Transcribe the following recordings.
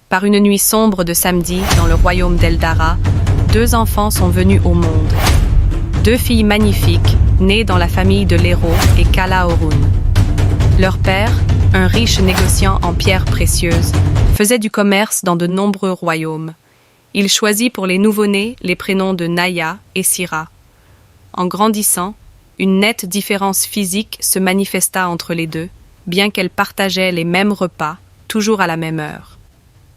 Par une nuit sombre de samedi, dans le royaume d'Eldara, deux enfants sont venus au monde. Deux filles magnifiques, nées dans la famille de l'héros et Kalaorun. Leur père, un riche négociant en pierres précieuses, faisait du commerce dans de nombreux royaumes. Il choisit pour les nouveau-nés les prénoms de Naya et Sira. En grandissant, une nette différence physique se manifesta entre les deux, bien qu'elles partageaient les mêmes repas, toujours à la même heure.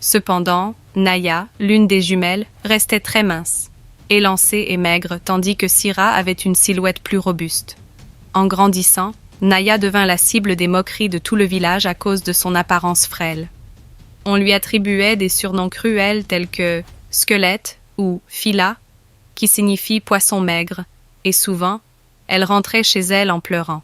Cependant, Naya, l'une des jumelles, restait très mince, élancée et maigre, tandis que Sira avait une silhouette plus robuste. En grandissant, Naya devint la cible des moqueries de tout le village à cause de son apparence frêle. On lui attribuait des surnoms cruels tels que squelette ou fila, qui signifie poisson maigre, et souvent, elle rentrait chez elle en pleurant.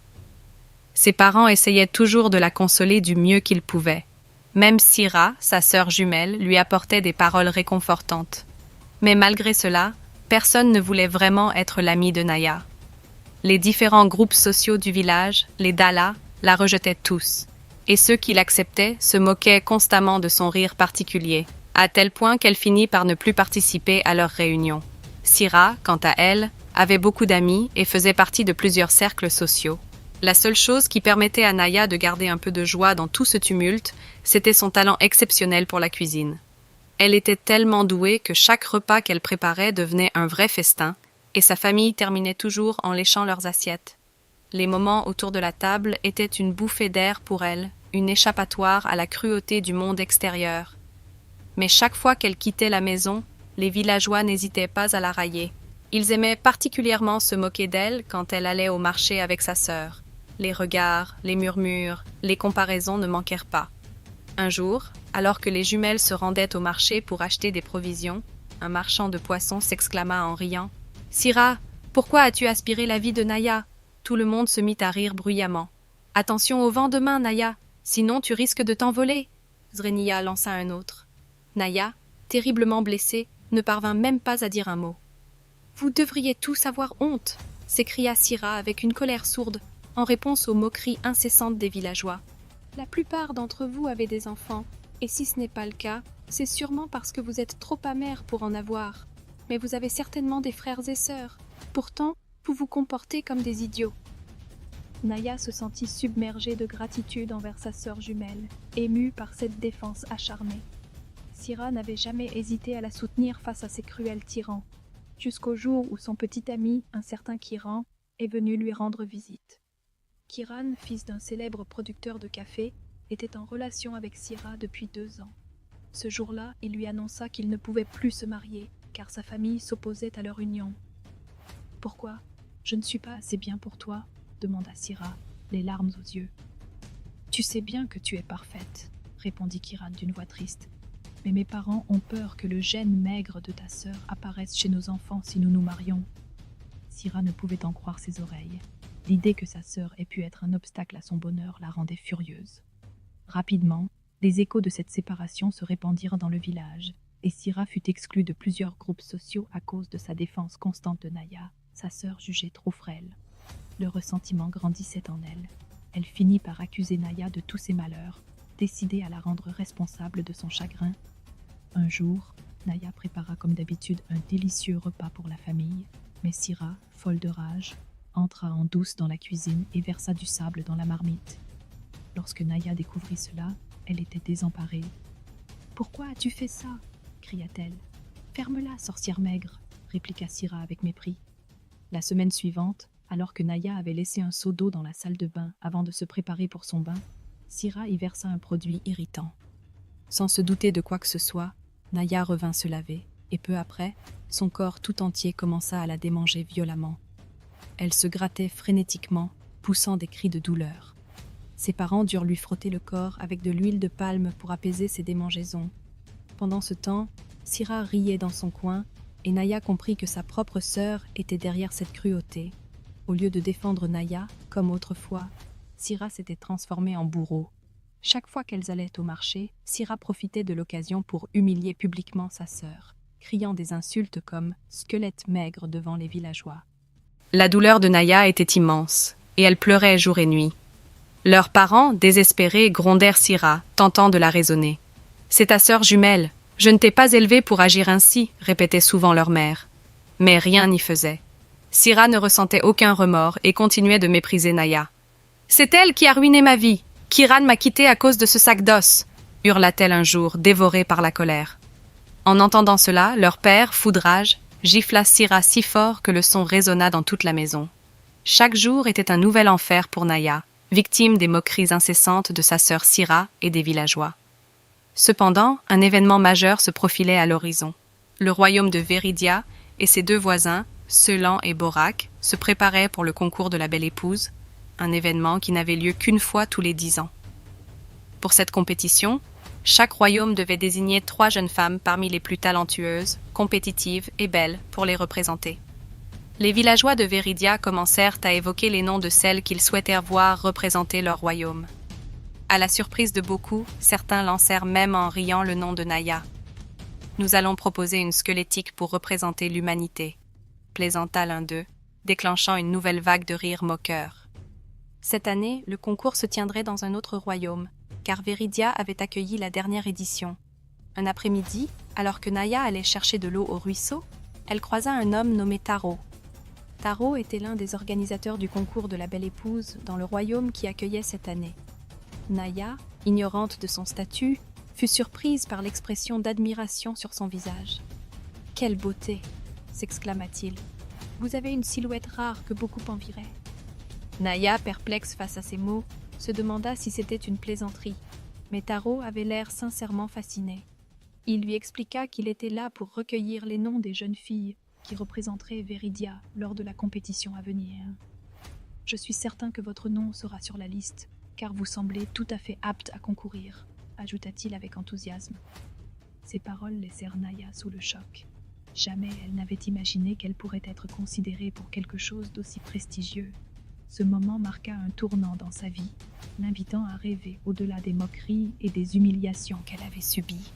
Ses parents essayaient toujours de la consoler du mieux qu'ils pouvaient. Même Sira, sa sœur jumelle, lui apportait des paroles réconfortantes. Mais malgré cela, personne ne voulait vraiment être l'ami de Naya. Les différents groupes sociaux du village, les Dala, la rejetaient tous, et ceux qui l'acceptaient se moquaient constamment de son rire particulier, à tel point qu'elle finit par ne plus participer à leurs réunions. Sira, quant à elle, avait beaucoup d'amis et faisait partie de plusieurs cercles sociaux. La seule chose qui permettait à Naya de garder un peu de joie dans tout ce tumulte, c'était son talent exceptionnel pour la cuisine. Elle était tellement douée que chaque repas qu'elle préparait devenait un vrai festin, et sa famille terminait toujours en léchant leurs assiettes. Les moments autour de la table étaient une bouffée d'air pour elle, une échappatoire à la cruauté du monde extérieur. Mais chaque fois qu'elle quittait la maison, les villageois n'hésitaient pas à la railler. Ils aimaient particulièrement se moquer d'elle quand elle allait au marché avec sa sœur. Les regards, les murmures, les comparaisons ne manquèrent pas. Un jour, alors que les jumelles se rendaient au marché pour acheter des provisions, un marchand de poissons s'exclama en riant « Sira, pourquoi as-tu aspiré la vie de Naya ?» Tout le monde se mit à rire bruyamment. « Attention au vent demain, Naya, sinon tu risques de t'envoler !» Zreniya lança un autre. Naya, terriblement blessée, ne parvint même pas à dire un mot. « Vous devriez tous avoir honte !» s'écria Sira avec une colère sourde, en réponse aux moqueries incessantes des villageois. « La plupart d'entre vous avez des enfants, et si ce n'est pas le cas, c'est sûrement parce que vous êtes trop amers pour en avoir. Mais vous avez certainement des frères et sœurs. Pourtant, vous vous comportez comme des idiots. » Naya se sentit submergée de gratitude envers sa sœur jumelle, émue par cette défense acharnée. Sira n'avait jamais hésité à la soutenir face à ces cruels tyrans, jusqu'au jour où son petit ami, un certain Kiran, est venu lui rendre visite. Kiran, fils d'un célèbre producteur de café, était en relation avec Sira depuis 2 ans. Ce jour-là, il lui annonça qu'il ne pouvait plus se marier, car sa famille s'opposait à leur union. « Pourquoi ? Je ne suis pas assez bien pour toi ?» demanda Sira, les larmes aux yeux. « Tu sais bien que tu es parfaite, » répondit Kiran d'une voix triste. « Mais mes parents ont peur que le gène maigre de ta sœur apparaisse chez nos enfants si nous nous marions. » Sira ne pouvait en croire ses oreilles. L'idée que sa sœur ait pu être un obstacle à son bonheur la rendait furieuse. Rapidement, les échos de cette séparation se répandirent dans le village, et Sira fut exclue de plusieurs groupes sociaux à cause de sa défense constante de Naya, sa sœur jugée trop frêle. Le ressentiment grandissait en elle. Elle finit par accuser Naya de tous ses malheurs, décidée à la rendre responsable de son chagrin. Un jour, Naya prépara comme d'habitude un délicieux repas pour la famille, mais Sira, folle de rage, entra en douce dans la cuisine et versa du sable dans la marmite. Lorsque Naya découvrit cela, elle était désemparée. « Pourquoi as-tu fait ça ?» cria-t-elle. « Ferme-la, sorcière maigre !» répliqua Sira avec mépris. La semaine suivante, alors que Naya avait laissé un seau d'eau dans la salle de bain avant de se préparer pour son bain, Sira y versa un produit irritant. Sans se douter de quoi que ce soit, Naya revint se laver, et peu après, son corps tout entier commença à la démanger violemment. Elle se grattait frénétiquement, poussant des cris de douleur. Ses parents durent lui frotter le corps avec de l'huile de palme pour apaiser ses démangeaisons. Pendant ce temps, Sira riait dans son coin, et Naya comprit que sa propre sœur était derrière cette cruauté. Au lieu de défendre Naya, comme autrefois, Sira s'était transformée en bourreau. Chaque fois qu'elles allaient au marché, Sira profitait de l'occasion pour humilier publiquement sa sœur, criant des insultes comme « squelette maigre » devant les villageois. La douleur de Naya était immense, et elle pleurait jour et nuit. Leurs parents, désespérés, grondèrent Sira, tentant de la raisonner. C'est ta sœur jumelle. Je ne t'ai pas élevée pour agir ainsi, répétait souvent leur mère. Mais rien n'y faisait. Syrah ne ressentait aucun remords et continuait de mépriser Naya. C'est elle qui a ruiné ma vie. Kiran m'a quittée à cause de ce sac d'os, hurla-t-elle un jour, dévorée par la colère. En entendant cela, leur père, fou de rage, gifla Syrah si fort que le son résonna dans toute la maison. Chaque jour était un nouvel enfer pour Naya, victime des moqueries incessantes de sa sœur Syrah et des villageois. Cependant, un événement majeur se profilait à l'horizon. Le royaume de Véridia et ses deux voisins, Selan et Borak, se préparaient pour le concours de la Belle Épouse, un événement qui n'avait lieu qu'une fois tous les 10 ans. Pour cette compétition, chaque royaume devait désigner 3 jeunes femmes parmi les plus talentueuses, compétitives et belles pour les représenter. Les villageois de Véridia commencèrent à évoquer les noms de celles qu'ils souhaitèrent voir représenter leur royaume. À la surprise de beaucoup, certains lancèrent même en riant le nom de Naya. « Nous allons proposer une squelettique pour représenter l'humanité », plaisanta l'un d'eux, déclenchant une nouvelle vague de rires moqueurs. Cette année, le concours se tiendrait dans un autre royaume, car Véridia avait accueilli la dernière édition. Un après-midi, alors que Naya allait chercher de l'eau au ruisseau, elle croisa un homme nommé Taro. Taro était l'un des organisateurs du concours de la Belle Épouse dans le royaume qui accueillait cette année. Naya, ignorante de son statut, fut surprise par l'expression d'admiration sur son visage. « Quelle beauté !» s'exclama-t-il. « Vous avez une silhouette rare que beaucoup envieraient. » Naya, perplexe face à ces mots, se demanda si c'était une plaisanterie, mais Taro avait l'air sincèrement fasciné. Il lui expliqua qu'il était là pour recueillir les noms des jeunes filles qui représenteraient Véridia lors de la compétition à venir. « Je suis certain que votre nom sera sur la liste, car vous semblez tout à fait apte à concourir, » ajouta-t-il avec enthousiasme. Ces paroles laissèrent Naya sous le choc. Jamais elle n'avait imaginé qu'elle pourrait être considérée pour quelque chose d'aussi prestigieux. Ce moment marqua un tournant dans sa vie, l'invitant à rêver au-delà des moqueries et des humiliations qu'elle avait subies.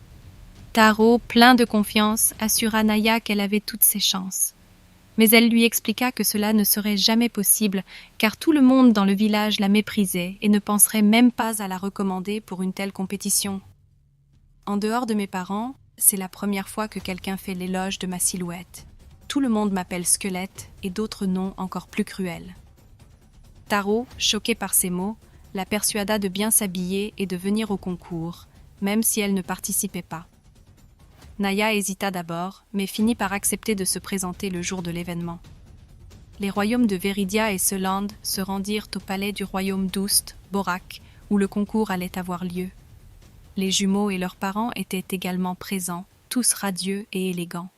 Taro, plein de confiance, assura Naya qu'elle avait toutes ses chances. Mais elle lui expliqua que cela ne serait jamais possible, car tout le monde dans le village la méprisait et ne penserait même pas à la recommander pour une telle compétition. En dehors de mes parents, c'est la première fois que quelqu'un fait l'éloge de ma silhouette. Tout le monde m'appelle squelette et d'autres noms encore plus cruels. Taro, choqué par ces mots, la persuada de bien s'habiller et de venir au concours, même si elle ne participait pas. Naya hésita d'abord, mais finit par accepter de se présenter le jour de l'événement. Les royaumes de Véridia et Seland se rendirent au palais du royaume d'Oust, Borak, où le concours allait avoir lieu. Les jumeaux et leurs parents étaient également présents, tous radieux et élégants.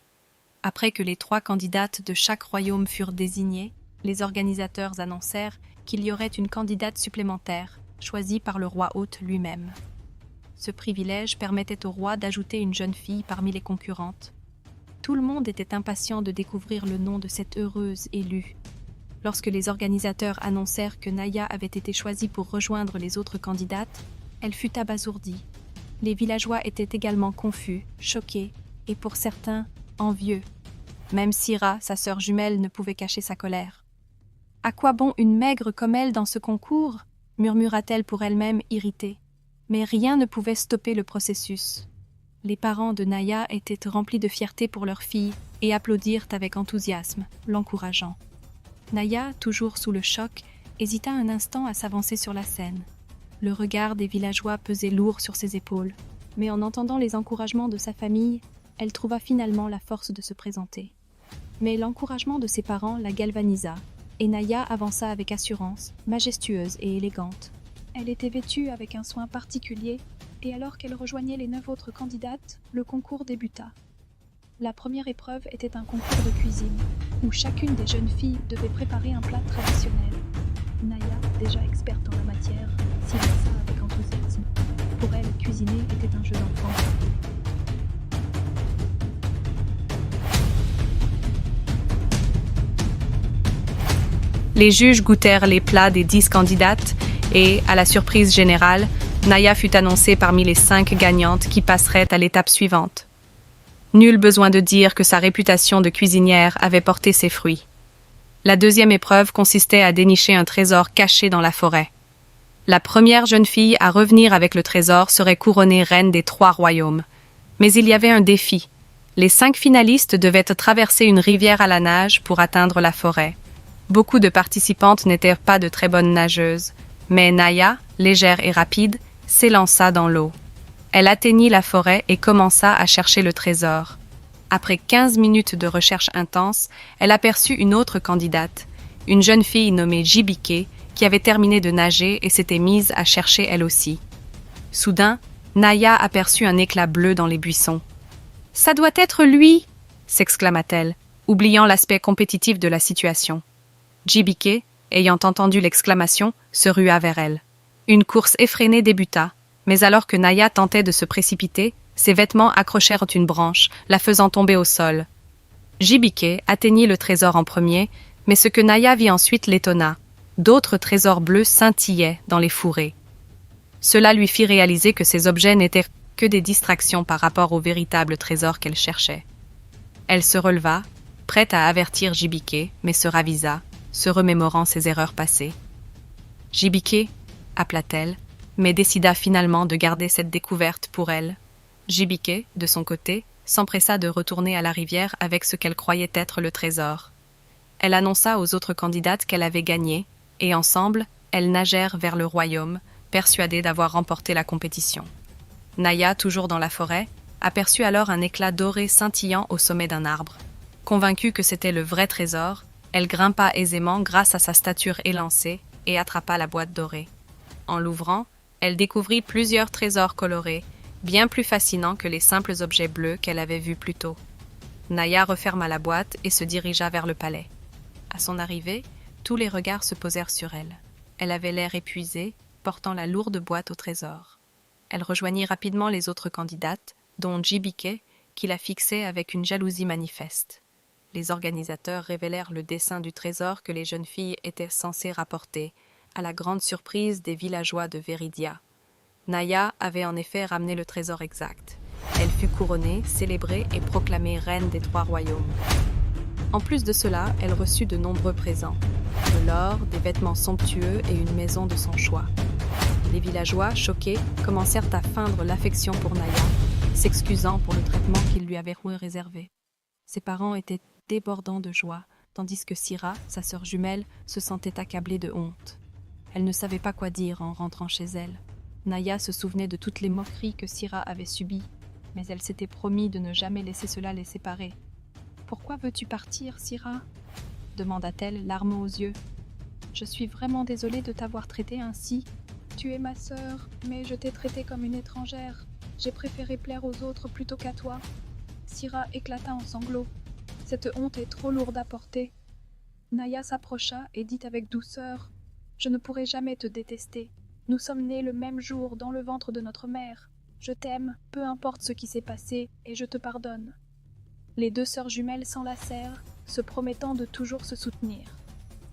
Après que les 3 candidates de chaque royaume furent désignées, les organisateurs annoncèrent qu'il y aurait une candidate supplémentaire, choisie par le roi hôte lui-même. Ce privilège permettait au roi d'ajouter une jeune fille parmi les concurrentes. Tout le monde était impatient de découvrir le nom de cette heureuse élue. Lorsque les organisateurs annoncèrent que Naya avait été choisie pour rejoindre les autres candidates, elle fut abasourdie. Les villageois étaient également confus, choqués et pour certains, envieux. Même Syrah, sa sœur jumelle, ne pouvait cacher sa colère. « À quoi bon une maigre comme elle dans ce concours ?» murmura-t-elle pour elle-même irritée. Mais rien ne pouvait stopper le processus. Les parents de Naya étaient remplis de fierté pour leur fille et applaudirent avec enthousiasme, l'encourageant. Naya, toujours sous le choc, hésita un instant à s'avancer sur la scène. Le regard des villageois pesait lourd sur ses épaules, mais en entendant les encouragements de sa famille, elle trouva finalement la force de se présenter. Mais l'encouragement de ses parents la galvanisa, et Naya avança avec assurance, majestueuse et élégante. Elle était vêtue avec un soin particulier, et alors qu'elle rejoignait les 9 autres candidates, le concours débuta. La première épreuve était un concours de cuisine, où chacune des jeunes filles devait préparer un plat traditionnel. Naya, déjà experte en la matière, s'y lança avec enthousiasme. Pour elle, cuisiner était un jeu d'enfant. Les juges goûtèrent les plats des 10 candidates et, à la surprise générale, Naya fut annoncée parmi les 5 gagnantes qui passeraient à l'étape suivante. Nul besoin de dire que sa réputation de cuisinière avait porté ses fruits. La deuxième épreuve consistait à dénicher un trésor caché dans la forêt. La première jeune fille à revenir avec le trésor serait couronnée reine des 3 royaumes. Mais il y avait un défi. Les 5 finalistes devaient traverser une rivière à la nage pour atteindre la forêt. Beaucoup de participantes n'étaient pas de très bonnes nageuses, mais Naya, légère et rapide, s'élança dans l'eau. Elle atteignit la forêt et commença à chercher le trésor. Après 15 minutes de recherche intense, elle aperçut une autre candidate, une jeune fille nommée Jibike, qui avait terminé de nager et s'était mise à chercher elle aussi. Soudain, Naya aperçut un éclat bleu dans les buissons. « Ça doit être lui !» s'exclama-t-elle, oubliant l'aspect compétitif de la situation. Jibike, ayant entendu l'exclamation, se rua vers elle. Une course effrénée débuta, mais alors que Naya tentait de se précipiter, ses vêtements accrochèrent une branche, la faisant tomber au sol. Jibike atteignit le trésor en premier, mais ce que Naya vit ensuite l'étonna. D'autres trésors bleus scintillaient dans les fourrés. Cela lui fit réaliser que ces objets n'étaient que des distractions par rapport au véritable trésor qu'elle cherchait. Elle se releva, prête à avertir Jibike, mais se ravisa, se remémorant ses erreurs passées. « Jibike » appela-t-elle, mais décida finalement de garder cette découverte pour elle. Jibike, de son côté, s'empressa de retourner à la rivière avec ce qu'elle croyait être le trésor. Elle annonça aux autres candidates qu'elle avait gagné, et ensemble, elles nagèrent vers le royaume, persuadées d'avoir remporté la compétition. Naya, toujours dans la forêt, aperçut alors un éclat doré scintillant au sommet d'un arbre. Convaincue que c'était le vrai trésor, elle grimpa aisément grâce à sa stature élancée et attrapa la boîte dorée. En l'ouvrant, elle découvrit plusieurs trésors colorés, bien plus fascinants que les simples objets bleus qu'elle avait vus plus tôt. Naya referma la boîte et se dirigea vers le palais. À son arrivée, tous les regards se posèrent sur elle. Elle avait l'air épuisée, portant la lourde boîte au trésor. Elle rejoignit rapidement les autres candidates, dont Jibike, qui la fixait avec une jalousie manifeste. Les organisateurs révélèrent le dessin du trésor que les jeunes filles étaient censées rapporter, à la grande surprise des villageois de Veridia. Naya avait en effet ramené le trésor exact. Elle fut couronnée, célébrée et proclamée reine des 3 royaumes. En plus de cela, elle reçut de nombreux présents. De l'or, des vêtements somptueux et une maison de son choix. Les villageois, choqués, commencèrent à feindre l'affection pour Naya, s'excusant pour le traitement qu'ils lui avaient réservé. Ses parents étaient débordants de joie, tandis que Sira, sa sœur jumelle, se sentait accablée de honte. Elle ne savait pas quoi dire en rentrant chez elle. Naya se souvenait de toutes les moqueries que Sira avait subies, mais elle s'était promis de ne jamais laisser cela les séparer. « Pourquoi veux-tu partir, Sira ?» demanda-t-elle, larmes aux yeux. « Je suis vraiment désolée de t'avoir traitée ainsi. Tu es ma sœur, mais je t'ai traitée comme une étrangère. J'ai préféré plaire aux autres plutôt qu'à toi. » Sira éclata en sanglots. Cette honte est trop lourde à porter. Naya s'approcha et dit avec douceur « Je ne pourrai jamais te détester. Nous sommes nés le même jour dans le ventre de notre mère. Je t'aime, peu importe ce qui s'est passé, et je te pardonne. » Les 2 sœurs jumelles s'enlacèrent, se promettant de toujours se soutenir.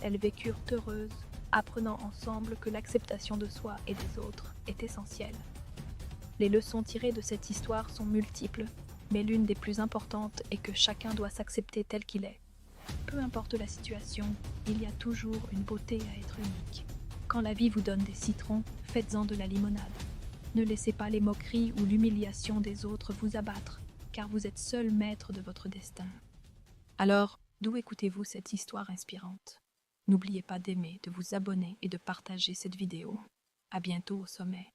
Elles vécurent heureuses, apprenant ensemble que l'acceptation de soi et des autres est essentielle. Les leçons tirées de cette histoire sont multiples, mais l'une des plus importantes est que chacun doit s'accepter tel qu'il est. Peu importe la situation, il y a toujours une beauté à être unique. Quand la vie vous donne des citrons, faites-en de la limonade. Ne laissez pas les moqueries ou l'humiliation des autres vous abattre, car vous êtes seul maître de votre destin. Alors, d'où écoutez-vous cette histoire inspirante? N'oubliez pas d'aimer, de vous abonner et de partager cette vidéo. À bientôt au sommet.